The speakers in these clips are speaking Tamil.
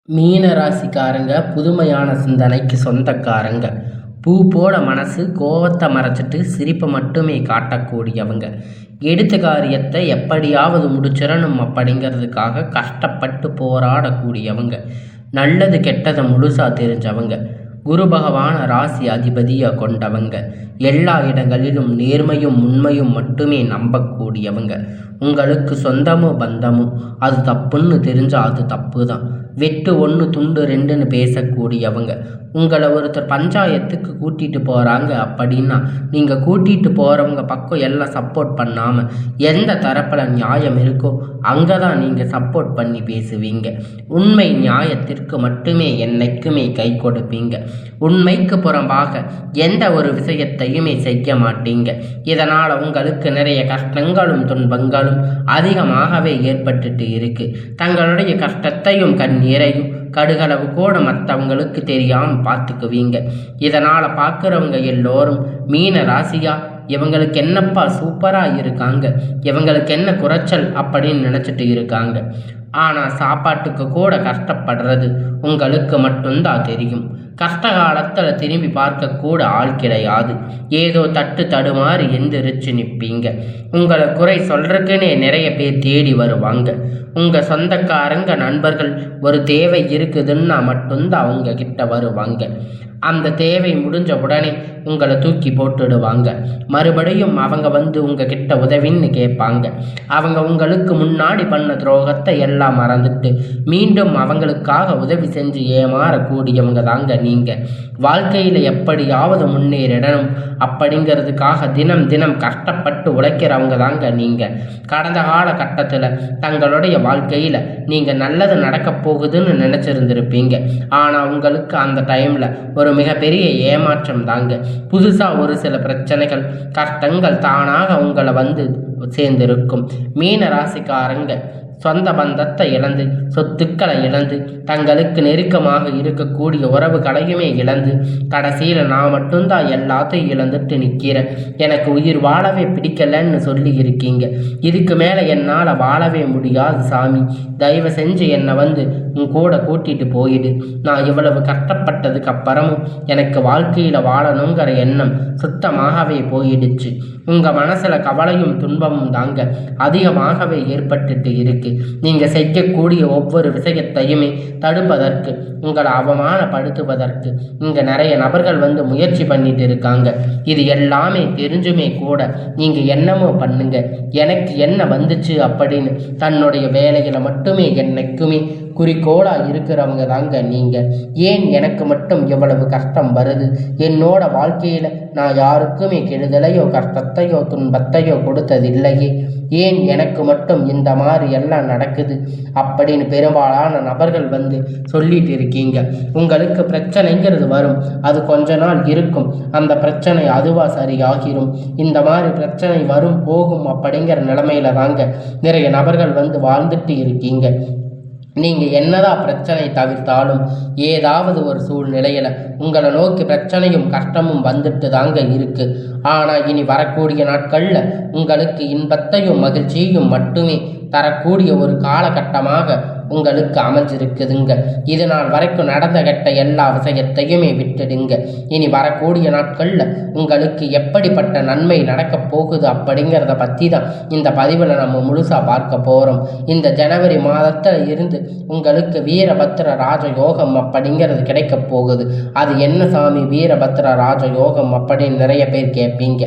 மீன ராசிக்காரங்க புதுமையான சிந்தனைக்கு சொந்தக்காரங்க. பூ போல மனசு, கோவத்தை மறைச்சிட்டு சிரிப்பை மட்டுமே காட்டக்கூடியவங்க. எடுத்த காரியத்தை எப்படியாவது முடிச்சிடணும் அப்படிங்கிறதுக்காக கஷ்டப்பட்டு போராடக்கூடியவங்க. நல்லது கெட்டதை முழுசா தெரிஞ்சவங்க. குரு பகவான ராசி அதிபதியாக கொண்டவங்க. எல்லா இடங்களிலும் நேர்மையும் உண்மையும் மட்டுமே நம்பக்கூடியவங்க. உங்களுக்கு சொந்தமோ பந்தமோ அது தப்புன்னு தெரிஞ்சால் அது தப்பு தான். வெட்டு ஒன்று துண்டு ரெண்டுன்னு பேசக்கூடியவங்க. உங்களை ஒருத்தர் பஞ்சாயத்துக்கு கூட்டிகிட்டு போகிறாங்க அப்படின்னா நீங்கள் கூட்டிகிட்டு போகிறவங்க பக்கம் எல்லாம் சப்போர்ட் பண்ணாமல் எந்த தரப்பில் நியாயம் இருக்கோ அங்கே தான் நீங்கள் சப்போர்ட் பண்ணி பேசுவீங்க. உண்மை நியாயத்திற்கு மட்டுமே என்னைக்குமே கை கொடுப்பீங்க. உண்மைக்கு புறம்பாக எந்த ஒரு விஷயத்தையுமே செய்ய மாட்டீங்க. இதனால் உங்களுக்கு நிறைய கஷ்டங்களும் துன்பங்களும் அதிகமாகவே ஏற்பட்டுட்டு இருக்கு. தங்களுடைய கஷ்டத்தையும் கண்ணீரையும் கடுகளவு கூட மற்றவங்களுக்கு தெரியாமல் பார்த்துக்குவீங்க. இதனால் பார்க்குறவங்க எல்லோரும் மீன ராசியா, இவங்களுக்கு என்னப்பா சூப்பராக இருக்காங்க, இவங்களுக்கு என்ன குறைச்சல் அப்படின்னு நினச்சிட்டு இருக்காங்க. ஆனால் சாப்பாட்டுக்கு கூட கஷ்டப்படுறது உங்களுக்கு மட்டும்தான் தெரியும். கஷ்ட காலத்தில் திரும்பி பார்க்கக்கூட ஆள் கிடையாது. ஏதோ தட்டு தடுமாறி எந்திரிச்சு நிற்பீங்க. உங்களை குறை சொல்றதுக்குன்னே நிறைய பேர் தேடி வருவாங்க. உங்கள் சொந்தக்காரங்க நண்பர்கள் ஒரு தேவை இருக்குதுன்னா மட்டும்தான் அவங்க கிட்ட வருவாங்க. அந்த தேவை முடிஞ்ச உடனே உங்களை தூக்கி போட்டுடுவாங்க. மறுபடியும் அவங்க வந்து உங்ககிட்ட உதவின்னு கேட்பாங்க. அவங்க உங்களுக்கு முன்னாடி பண்ண துரோகத்தை எல்லாம் மறந்துட்டு மீண்டும் அவங்களுக்காக உதவி செஞ்சு ஏமாறக்கூடியவங்க தாங்க நீங்கள். வாழ்க்கையில் எப்படியாவது முன்னேறிடணும் அப்படிங்கிறதுக்காக தினம் தினம் கஷ்டப்பட்டு உழைக்கிறவங்க தாங்க நீங்கள். கடந்த காலகட்டத்தில் தங்களுடைய வாழ்க்கையில் நீங்கள் நல்லது நடக்க போகுதுன்னு நினச்சிருந்துருப்பீங்க. ஆனால் உங்களுக்கு அந்த டைமில் ஒரு மிகப்பெரிய ஏமாற்றம் தாங்க. புதுசாக ஒரு சில பிரச்சனைகள் கஷ்டங்கள் தானாக உங்களை வந்து சேர்ந்திருக்கும். மீன ராசிக்காரங்க சொந்த பந்தத்தை இழந்து, சொத்துக்களை இழந்து, தங்களுக்கு நெருக்கமாக இருக்கக்கூடிய உறவுகளையுமே இழந்து, கடைசியில் நான் மட்டும்தான் எல்லாத்தையும் இழந்துட்டு நிற்கிறேன், எனக்கு உயிர் வாழவே பிடிக்கலன்னு சொல்லி இருக்கீங்க. இதுக்கு மேலே என்னால் வாழவே முடியாது சாமி, தயவு செஞ்சு என்னை வந்து உன் கூட கூட்டிகிட்டு போயிடு. நான் இவ்வளவு கஷ்டப்பட்டதுக்கு அப்புறமும் எனக்கு வாழ்க்கையில் வாழணுங்கிற எண்ணம் சுத்தமாகவே போயிடுச்சு. உங்கள் மனசில் கவலையும் துன்பமும் தாங்க அதிகமாகவே ஏற்பட்டுட்டு இருக்கு. நீங்கள் செய்யக்கூடிய ஒவ்வொரு விஷயத்தையுமே தடுப்பதற்கு, உங்களை அவமானப்படுத்துவதற்கு இங்கே நிறைய நபர்கள் வந்து முயற்சி பண்ணிட்டு இருக்காங்க. இது எல்லாமே தெரிஞ்சுமே கூட நீங்கள் என்னமோ பண்ணுங்க, எனக்கு என்ன வந்துச்சு அப்படின்னு தன்னுடைய வேலைகளை மட்டுமே என்னைக்குமே குறிக்கோளாக இருக்கிறவங்க தாங்க நீங்கள். ஏன் எனக்கு மட்டும் எவ்வளவு கஷ்டம் வருது, என்னோட வாழ்க்கையில் நான் யாருக்குமே கெடுதலையோ கஷ்டத்தையோ துன்பத்தையோ கொடுத்ததில்லையே, ஏன் எனக்கு மட்டும் இந்த மாதிரி எல்லாம் நடக்குது அப்படின்னு பெரும்பாலான நபர்கள் வந்து சொல்லிட்டு இருக்கீங்க. உங்களுக்கு பிரச்சனைங்கிறது வரும், அது கொஞ்ச நாள் இருக்கும், அந்த பிரச்சனை அதுவா சரியாகிரும். இந்த மாதிரி பிரச்சனை வரும் போகும் அப்படிங்கிற நிலைமையில தாங்க நிறைய நபர்கள் வந்து வாழ்ந்துட்டு இருக்கீங்க. நீங்கள் என்னதான் பிரச்சனை தவிர்த்தாலும் ஏதாவது ஒரு சூழ்நிலையில் உங்களை நோக்கி பிரச்சனையும் கஷ்டமும் வந்துட்டு தாங்க இருக்கு. ஆனால் இனி வரக்கூடிய நாட்களில் உங்களுக்கு இன்பத்தையும் மகிழ்ச்சியையும் மட்டுமே தரக்கூடிய ஒரு காலகட்டமாக உங்களுக்கு அமைஞ்சிருக்குதுங்க. இது நாள் வரைக்கும் நடந்த கெட்ட எல்லா விஷயத்தையுமே விட்டுடுங்க. இனி வரக்கூடிய நாட்களில் உங்களுக்கு எப்படிப்பட்ட நன்மை நடக்கப் போகுது அப்படிங்கிறத பற்றி தான் இந்த பதிவில் நம்ம முழுசாக பார்க்க போகிறோம். இந்த ஜனவரி மாதத்தில் இருந்து உங்களுக்கு வீரபத்திர ராஜயோகம் அப்படிங்கிறது கிடைக்க போகுது. அது என்ன சாமி வீரபத்திர ராஜயோகம் அப்படின்னு நிறைய பேர் கேட்பீங்க.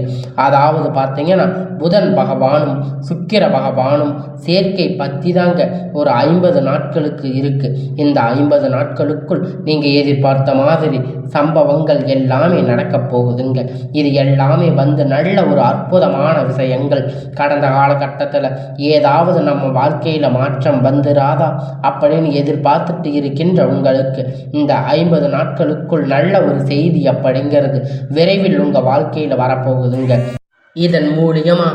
அதாவது பார்த்தீங்கன்னா புதன் பகவானும் சுக்கிர பகவானும் சேர்க்கை பற்றி தாங்க ஒரு 50 நாட்களுக்கு இருக்கு. இந்த 50 நாட்களுக்குள் நீங்கள் எதிர்பார்த்த மாதிரி சம்பவங்கள் எல்லாமே நடக்க போகுதுங்க. இது எல்லாமே வந்து நல்ல ஒரு அற்புதமான விஷயங்கள். கடந்த காலகட்டத்தில் ஏதாவது நம்ம வாழ்க்கையில் மாற்றம் வந்துடாதா அப்படின்னு எதிர்பார்த்துட்டு இருக்கின்ற உங்களுக்கு இந்த 50 நாட்களுக்குள் நல்ல ஒரு செய்தி அப்படிங்கிறது விரைவில் உங்கள் வாழ்க்கையில் வரப்போகுதுங்க. இதன் மூலியமா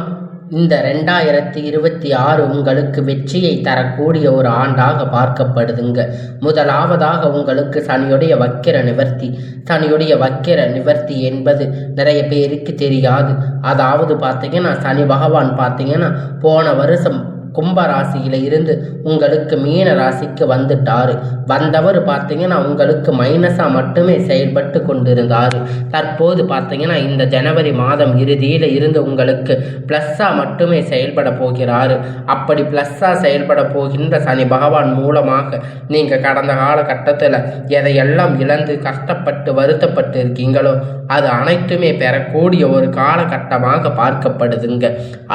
இந்த 2026 உங்களுக்கு வெற்றியை தரக்கூடிய ஒரு ஆண்டாக பார்க்கப்படுதுங்க. முதலாவதாக உங்களுக்கு சனியுடைய வக்கிர நிவர்த்தி. சனியுடைய வக்கிர நிவர்த்தி என்பது நிறைய பேருக்கு தெரியாது. அதாவது பார்த்தீங்கன்னா சனி பகவான் பார்த்தீங்கன்னா போன வருஷம் கும்ப ராசியில் இருந்து உங்களுக்கு மீன ராசிக்கு வந்துட்டார். வந்தவர் பார்த்தீங்கன்னா உங்களுக்கு மைனஸாக மட்டுமே செயல்பட்டு கொண்டிருந்தார். தற்போது பார்த்தீங்கன்னா இந்த ஜனவரி மாதம் இறுதியில் இருந்து உங்களுக்கு ப்ளஸ்ஸாக மட்டுமே செயல்பட போகிறார். அப்படி ப்ளஸ்ஸாக செயல்பட போகின்ற சனி பகவான் மூலமாக நீங்கள் கடந்த காலகட்டத்தில் எதையெல்லாம் இழந்து கஷ்டப்பட்டு வருத்தப்பட்டு இருக்கீங்களோ அது அனைத்துமே பெறக்கூடிய ஒரு காலகட்டமாக பார்க்கப்படுதுங்க.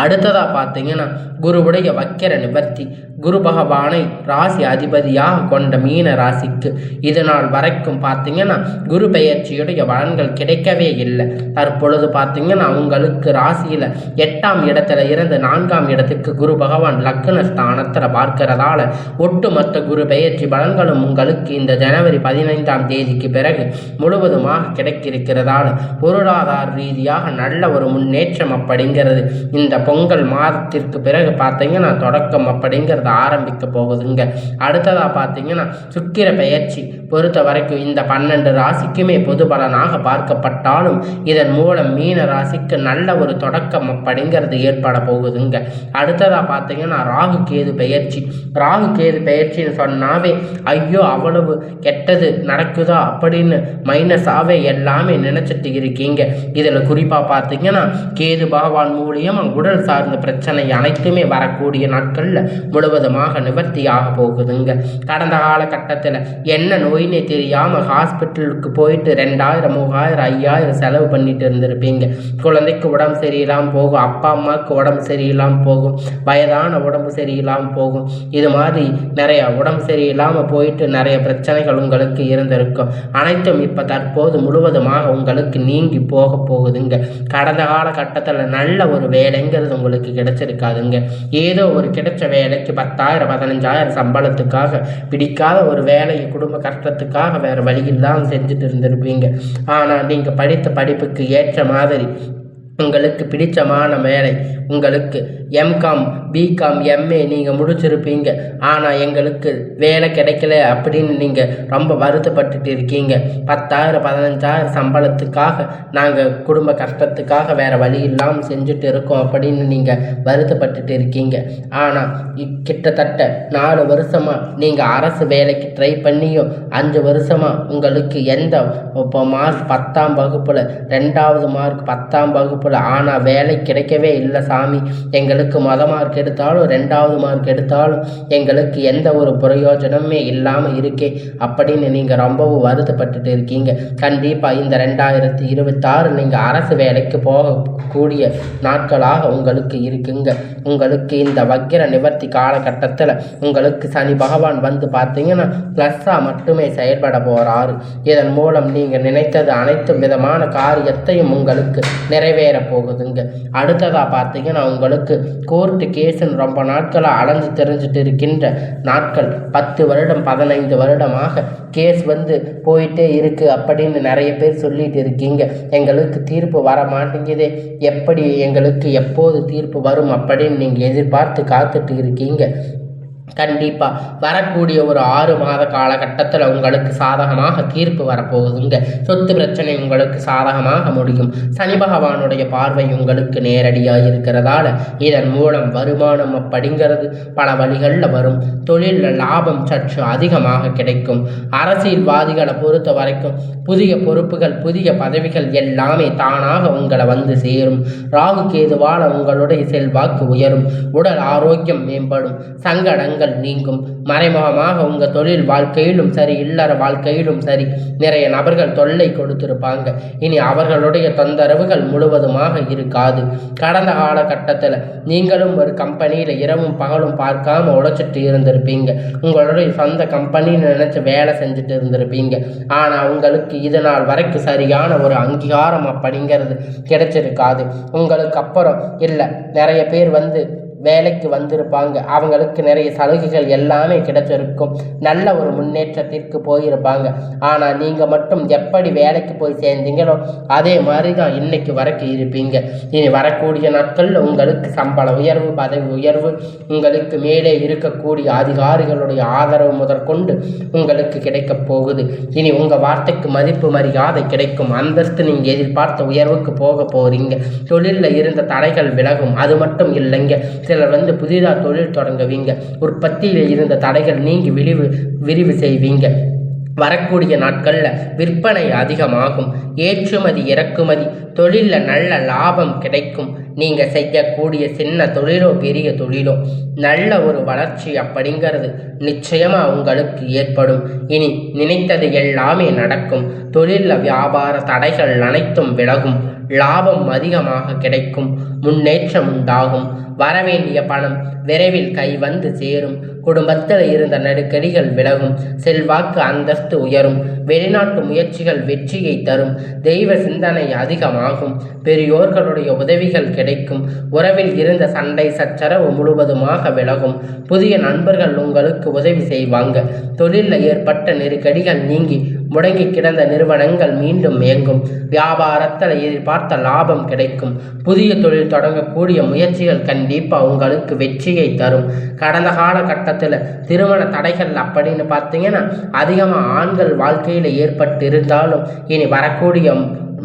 அடுத்ததாக பார்த்தீங்கன்னா குருவுடைய வக்கிர நிவர்த்தி. குரு பகவானை ராசி அதிபதியாக கொண்ட மீன ராசிக்கு இது நாள் வரைக்கும் பார்த்தீங்கன்னா குரு பெயர்ச்சியுடைய பலன்கள் கிடைக்கவே இல்லை. தற்பொழுது பார்த்தீங்கன்னா உங்களுக்கு ராசியில் 8ஆம் இடத்துல இருந்து 4ஆம் இடத்துக்கு குரு பகவான் லக்ன ஸ்தானத்தில் பார்க்கிறதால ஒட்டுமொத்த குரு பெயர்ச்சி பலன்களும் உங்களுக்கு இந்த ஜனவரி 15ஆம் தேதிக்கு பிறகு முழுவதுமாக கிடைக்கிருக்கிறதால பொருளாதார ரீதியாக நல்ல ஒரு முன்னேற்றம் அப்படிங்கிறது இந்த பொங்கல் மாதத்திற்கு பிறகு பார்த்தீங்கன்னா தொடக்கம் அப்படிங்கிறது ஆரம்பிக்க போகுதுங்க. அடுத்ததாக பார்த்தீங்கன்னா சுக்கிர பெயர்ச்சி பொறுத்த வரைக்கும் இந்த 12 ராசிக்குமே பொது பலனாக பார்க்கப்பட்டாலும் இதன் மூலம் மீன ராசிக்கு நல்ல ஒரு தொடக்கம் அப்படிங்கிறது ஏற்பட போகுதுங்க. அடுத்ததாக பார்த்தீங்கன்னா ராகு கேது பெயர்ச்சி. ராகு கேது பெயர்ச்சின்னு சொன்னாவே ஐயோ அவ்வளவு கெட்டது நடக்குதா அப்படின்னு மைனஸாகவே எல்லாமே நினச்சிட்டு இருக்கீங்க. இதில் குறிப்பாக பார்த்தீங்கன்னா கேது பகவான் மூலியமாக உடல் சார்ந்த பிரச்சனை அனைத்துமே வரக்கூடிய நாட்களில் முழுவதுமாக நிவர்த்தியாக போகுதுங்க. கடந்த காலகட்டத்தில் என்ன நோயினே தெரியாமல் ஹாஸ்பிட்டலுக்கு போயிட்டு 2000 3000 5000 செலவு பண்ணிட்டு இருந்திருப்பீங்க. குழந்தைக்கு உடம்பு சரியில்லாமல் போகும், அப்பா அம்மாவுக்கு உடம்பு சரியில்லாமல் போகும், வயதான உடம்பு சரியில்லாமல் போகும். இது மாதிரி நிறைய உடம்பு சரியில்லாமல் போயிட்டு நிறைய பிரச்சனைகள் உங்களுக்கு இருந்திருக்கும். அனைத்தும் இப்போ தற்போது முழுவதுமாக உங்களுக்கு நீங்கி போக போகுதுங்க. கடந்த காலகட்டத்தில் நல்ல ஒரு வேலைங்கிறது உங்களுக்கு கிடைச்சிருக்காதுங்க. ஏதோ ஒரு கிடைச்ச வேலைக்கு 10,000 15,000 சம்பளத்துக்காக பிடிக்காத ஒரு வேலையை குடும்ப கஷ்டத்துக்காக வேறு வழியில்லாமல் செஞ்சுட்டு இருந்திருப்பீங்க. ஆனால் நீங்கள் படித்த படிப்புக்கு ஏற்ற மாதிரி உங்களுக்கு பிடிச்சமான வேலை, உங்களுக்கு எம்காம் பிகாம் எம்ஏ நீங்கள் முடிச்சிருப்பீங்க. ஆனால் எங்களுக்கு வேலை கிடைக்கல அப்படின்னு நீங்கள் ரொம்ப வருத்தப்பட்டுட்டு இருக்கீங்க. 10,000 15,000 சம்பளத்துக்காக நாங்கள் குடும்ப கஷ்டத்துக்காக வேறு வழி இல்லாமல் செஞ்சுட்டு இருக்கோம் அப்படின்னு நீங்கள் வருத்தப்பட்டுட்டு இருக்கீங்க. ஆனால் கிட்டத்தட்ட 4 வருஷமாக நீங்கள் அரசு வேலைக்கு ட்ரை பண்ணியும் 5 வருஷமாக உங்களுக்கு எந்த இப்போ மார்க் 10ஆம் வகுப்பில் 2வது மார்க் 10ஆம் வகுப்பில் ஆனால் வேலை கிடைக்கவே இல்லை சாமி, எங்களுக்கு மார்க் எடுத்தாலும் 2வது மார்க் எடுத்தாலும் எங்களுக்கு எந்த ஒரு பிரயோஜனமே இல்லாமல் இருக்கே அப்படின்னு நீங்கள் ரொம்பவும் வருத்தப்பட்டுட்டு இருக்கீங்க. கண்டிப்பாக இந்த 2026 நீங்கள் அரசு வேலைக்கு போகக்கூடிய நாட்களாக உங்களுக்கு இருக்குங்க. உங்களுக்கு இந்த வக்கிர நிவர்த்தி காலகட்டத்தில் உங்களுக்கு சனி பகவான் வந்து பார்த்தீங்கன்னா ப்ளஸ்ஸாக மட்டுமே செயல்பட போகிறாரு. இதன் மூலம் நீங்கள் நினைத்தது அனைத்து விதமான காரியத்தையும் உங்களுக்கு நிறைவேற போகுதுங்க. அடுத்ததாக பார்த்தீங்கன்னா உங்களுக்கு கோர்ட்டு கேஸுன்னு ரொம்ப நாட்களாக அலைஞ்சு தெரிஞ்சுட்டு இருக்கின்ற நாட்கள் 10 வருடம் 15 வருடமாக கேஸ் போயிட்டே இருக்குது அப்படின்னு நிறைய பேர் சொல்லிட்டு இருக்கீங்க. எங்களுக்கு தீர்ப்பு வர மாட்டேங்குதே, எப்படி எங்களுக்கு எப்போது தீர்ப்பு வரும் அப்படின்னு நீங்கள் எதிர்பார்த்து காத்துட்டு இருக்கீங்க. கண்டிப்பாக வரக்கூடிய ஒரு 6 மாத காலகட்டத்தில் உங்களுக்கு சாதகமாக தீர்ப்பு வரப்போகுதுங்க. சொத்து பிரச்சனை உங்களுக்கு சாதகமாக முடியும். சனி பகவானுடைய பார்வை உங்களுக்கு நேரடியாக இருக்கிறதால இதன் மூலம் வருமானம் அப்படிங்கிறது பல வழிகளில் வரும். தொழிலில் லாபம் சற்று அதிகமாக கிடைக்கும். அரசியல்வாதிகளை பொறுத்த வரைக்கும் புதிய பொறுப்புகள் புதிய பதவிகள் எல்லாமே தானாக உங்களை வந்து சேரும். ராகு கேதுவால் உங்களுடைய செல்வாக்கு உயரும். உடல் ஆரோக்கியம் மேம்படும். சங்கடங்கள் நீங்கும். மறைமுகமாக உங்கள் தொழில் வாழ்க்கையிலும் சரி இல்லற வாழ்க்கையிலும் சரி நிறைய நபர்கள் தொல்லை கொடுத்திருப்பாங்க. இனி அவர்களுடைய தொந்தரவுகள் முழுவதுமாக இருக்காது. கடந்த காலகட்டத்தில் நீங்களும் ஒரு கம்பெனியில் இரவும் பகலும் பார்க்காம உழைச்சிட்டு இருந்திருப்பீங்க. உங்களுடைய சொந்த கம்பெனின்னு நினைச்சு வேலை செஞ்சுட்டு இருந்திருப்பீங்க. ஆனால் உங்களுக்கு இது நாள் வரைக்கும் சரியான ஒரு அங்கீகாரம் அப்படிங்கிறது கிடைச்சிருக்காது. உங்களுக்கு அப்புறம் இல்லை நிறைய பேர் வேலைக்கு வந்திருப்பாங்க. அவங்களுக்கு நிறைய சலுகைகள் எல்லாமே கிடைச்சிருக்கும். நல்ல ஒரு முன்னேற்றத்திற்கு போயிருப்பாங்க. ஆனால் நீங்கள் மட்டும் எப்படி வேலைக்கு போய் சேர்ந்தீங்களோ அதே மாதிரி தான் இன்னைக்கு வரைக்கும் இருப்பீங்க. இனி வரக்கூடிய நாட்களில் உங்களுக்கு சம்பள உயர்வு பதவி உயர்வு உங்களுக்கு மேலே இருக்கக்கூடிய அதிகாரிகளுடைய ஆதரவு முதற்கொண்டு உங்களுக்கு கிடைக்கப் போகுது. இனி உங்கள் வார்த்தைக்கு மதிப்பு மரியாதை கிடைக்கும். அந்தஸ்து நீங்கள் எதிர்பார்த்த உயர்வுக்கு போக போகிறீங்க. தொழிலில் இருந்த தடைகள் விலகும். அது மட்டும் இல்லைங்க, சிலர் புதிதாக தொழில் தொடங்குவீங்க. உற்பத்தியில் இருந்த தடைகள் நீங்கி விரிவு செய்வீங்க. வரக்கூடிய நாட்களில் விற்பனை அதிகமாகும். ஏற்றுமதி இறக்குமதி தொழிலில் நல்ல லாபம் கிடைக்கும். நீங்கள் செய்யக்கூடிய சின்ன தொழிலோ பெரிய தொழிலோ நல்ல ஒரு வளர்ச்சி அப்படிங்கிறது நிச்சயமாக உங்களுக்கு ஏற்படும். இனி நினைத்தது எல்லாமே நடக்கும். தொழிலில் வியாபார தடைகள் அனைத்தும் விலகும். லாபம் அதிகமாக கிடைக்கும். முன்னேற்றம் உண்டாகும். வரவேண்டிய பணம் விரைவில் கை சேரும். குடும்பத்தில் இருந்த நெருக்கடிகள் விலகும். செல்வாக்கு அந்தஸ்து உயரும். வெளிநாட்டு முயற்சிகள் வெற்றியை தரும். தெய்வ சிந்தனை அதிகமாகும். பெரியோர்களுடைய உதவிகள் கிடைக்கும். உறவில் இருந்த சண்டை சச்சரவு முழுவதுமாக விலகும். புதிய நண்பர்கள் உங்களுக்கு உதவி செய்வாங்க. தொழிலில் ஏற்பட்ட நெருக்கடிகள் நீங்கி முடங்கி கிடந்த நிறுவனங்கள் மீண்டும் இயங்கும். வியாபாரத்தில் எதிர்பார்த்த லாபம் கிடைக்கும். புதிய தொழில் தொடங்கக்கூடிய முயற்சிகள் கண்டிப்பாக உங்களுக்கு வெற்றியை தரும். கடந்த காலகட்டத்தில் திருமண தடைகள் அப்படின்னு பார்த்தீங்கன்னா அதிகமாக ஆண்கள் வாழ்க்கையில் ஏற்பட்டு இருந்தாலும் இனி வரக்கூடிய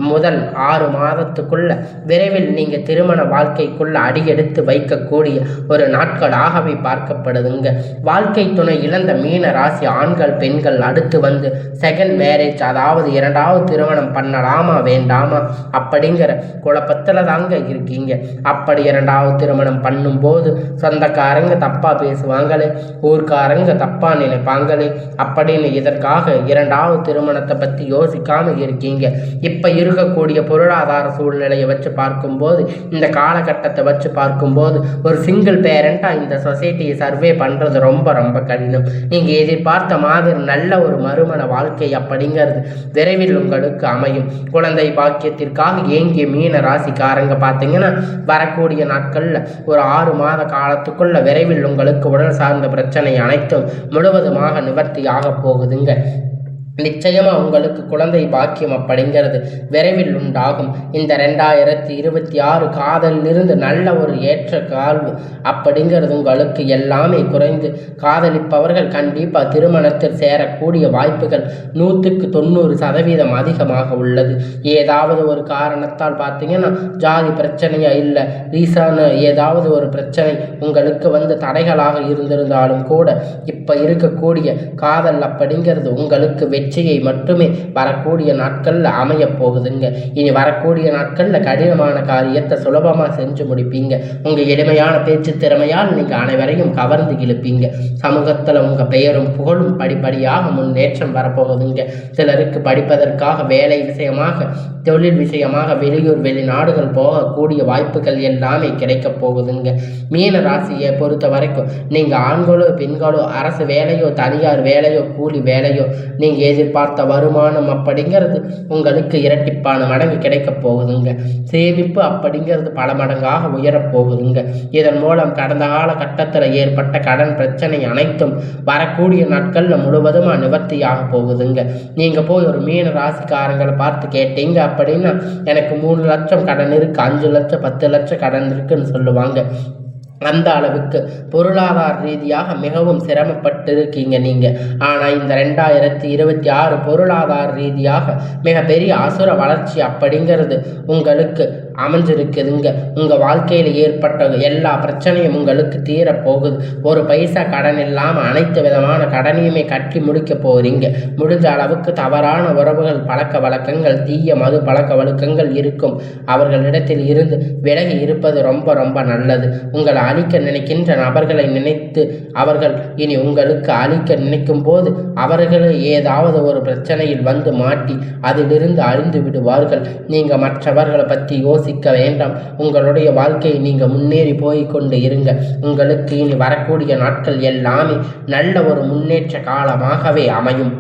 முதல் 6 மாதத்துக்குள்ள விரைவில் நீங்கள் திருமண வாழ்க்கைக்குள்ள அடியெடுத்து வைக்கக்கூடிய ஒரு நாட்களாகவே பார்க்கப்படுதுங்க. வாழ்க்கை துணை இழந்த மீன ராசி ஆண்கள் பெண்கள் அடுத்து செகண்ட் மேரேஜ், அதாவது 2வது திருமணம் பண்ணலாமா வேண்டாமா அப்படிங்கிற குழப்பத்தில் தாங்க இருக்கீங்க. அப்படி 2வது திருமணம் பண்ணும்போது சொந்தக்காரங்க தப்பாக பேசுவாங்களே, ஊர்க்காரங்க தப்பாக நினைப்பாங்களே அப்படின்னு இதற்காக 2வது திருமணத்தை பற்றி யோசிக்காம இருக்கீங்க. இப்போ இருக்கக்கூடிய பொருளாதார சூழ்நிலையை வச்சு பார்க்கும்போது, இந்த காலகட்டத்தை வச்சு பார்க்கும்போது ஒரு சிங்கிள் பேரண்டாக இந்த சொசைட்டியை சர்வே பண்ணுறது ரொம்ப ரொம்ப கடினம். நீங்கள் எதிர்பார்த்த மாதிரி நல்ல ஒரு மறுமண வாழ்க்கை அப்படிங்கிறது விரைவில் உங்களுக்கு அமையும். குழந்தை பாக்கியத்திற்காக ஏங்கிய மீன ராசிக்காரங்க பார்த்தீங்கன்னா வரக்கூடிய நாட்களில் ஒரு 6 மாத காலத்துக்குள்ள விரைவில் உங்களுக்கு உடல் சார்ந்த பிரச்சனை அனைத்தும் முழுவதுமாக நிவர்த்தியாக போகுதுங்க. நிச்சயமாக உங்களுக்கு குழந்தை பாக்கியம் அப்படிங்கிறது விரைவில் உண்டாகும். இந்த 2026 காதலிலிருந்து நல்ல ஒரு ஏற்ற கால்வு அப்படிங்கிறது உங்களுக்கு எல்லாமே குறைந்து காதலிப்பவர்கள் கண்டிப்பாக திருமணத்தில் சேரக்கூடிய வாய்ப்புகள் 190% அதிகமாக உள்ளது. ஏதாவது ஒரு காரணத்தால் பார்த்தீங்கன்னா ஜாதி பிரச்சனையா இல்லை ரீசான ஏதாவது ஒரு பிரச்சனை உங்களுக்கு தடைகளாக இருந்திருந்தாலும் கூட இப்போ இருக்கக்கூடிய காதல் அப்படிங்கிறது உங்களுக்கு வெற்றியை மட்டுமே வரக்கூடிய நாட்களில் அமைய போகுதுங்க. இனி வரக்கூடிய நாட்களில் கடினமான காரியத்தை சுலபமாக செஞ்சு முடிப்பீங்க. உங்கள் எளிமையான பேச்சு திறமையால் நீங்கள் அனைவரையும் கவர்ந்து இழுப்பீங்க. சமூகத்தில் உங்கள் பெயரும் புகழும் படிப்படியாக முன்னேற்றம் வரப்போகுதுங்க. சிலருக்கு படிப்பதற்காக வேலை விஷயமாக தொழில் விஷயமாக வெளியூர் வெளிநாடுகள் போகக்கூடிய வாய்ப்புகள் எல்லாமே கிடைக்க போகுதுங்க. மீன ராசியை பொறுத்த வரைக்கும் நீங்கள் ஆண்களோ பெண்களோ அரசு வேலையோ தனியார் வேலையோ கூலி வேலையோ நீங்கள் எதிர்பார்த்த வருமானம் அப்படிங்கிறது உங்களுக்கு இரட்டிப்பான மடங்கு கிடைக்க போகுதுங்க. சேமிப்பு அப்படிங்கிறது பல மடங்காக உயரப்போகுதுங்க. இதன் மூலம் கடந்த காலகட்டத்தில் ஏற்பட்ட கடன் பிரச்சனை அனைத்தும் வரக்கூடிய நாட்களில் முழுவதுமாக நிவர்த்தியாக போகுதுங்க. நீங்கள் போய் ஒரு மீன ராசிக்காரங்களை பார்த்து கேட்டீங்க அப்படின்னா எனக்கு 3 லட்சம் கடன் இருக்கு, 5 லட்சம் 10 லட்சம் கடன் இருக்குன்னு சொல்லுவாங்க. அந்த அளவுக்கு பொருளாதார ரீதியாக மிகவும் சிரமப்பட்டு இருக்கீங்க நீங்கள். ஆனால் இந்த 2026 பொருளாதார ரீதியாக மிகப்பெரிய அசுர வளர்ச்சி அப்படிங்கிறது உங்களுக்கு அமைஞ்சிருக்குதுங்க. உங்கள் வாழ்க்கையில் ஏற்பட்ட எல்லா பிரச்சனையும் உங்களுக்கு தீரப்போகுது. ஒரு பைசா கடன் இல்லாமல் அனைத்து விதமான கடனையுமே கட்டி முடிக்க போகிறீங்க. முடிஞ்ச அளவுக்கு தவறான உறவுகள் பழக்க வழக்கங்கள் தீய மது பழக்க வழக்கங்கள் இருக்கும் அவர்களிடத்தில் இருந்து விலகி இருப்பது ரொம்ப ரொம்ப நல்லது. உங்களை அழிக்க நினைக்கின்ற நபர்களை நினைத்து அவர்கள் இனி உங்களுக்கு அழிக்க நினைக்கும் போது அவர்களே ஏதாவது ஒரு பிரச்சனையில் மாட்டி அதிலிருந்து அழிந்து விடுவார்கள். நீங்கள் மற்றவர்களை பற்றி யோசிக்க வேண்டாம். உங்களுடைய வாழ்க்கையை நீங்கள் முன்னேறி போய்கொண்டு இருங்க. உங்களுக்கு இனி வரக்கூடிய நாட்கள் எல்லாமே நல்ல ஒரு முன்னேற்ற காலமாகவே அமையும்.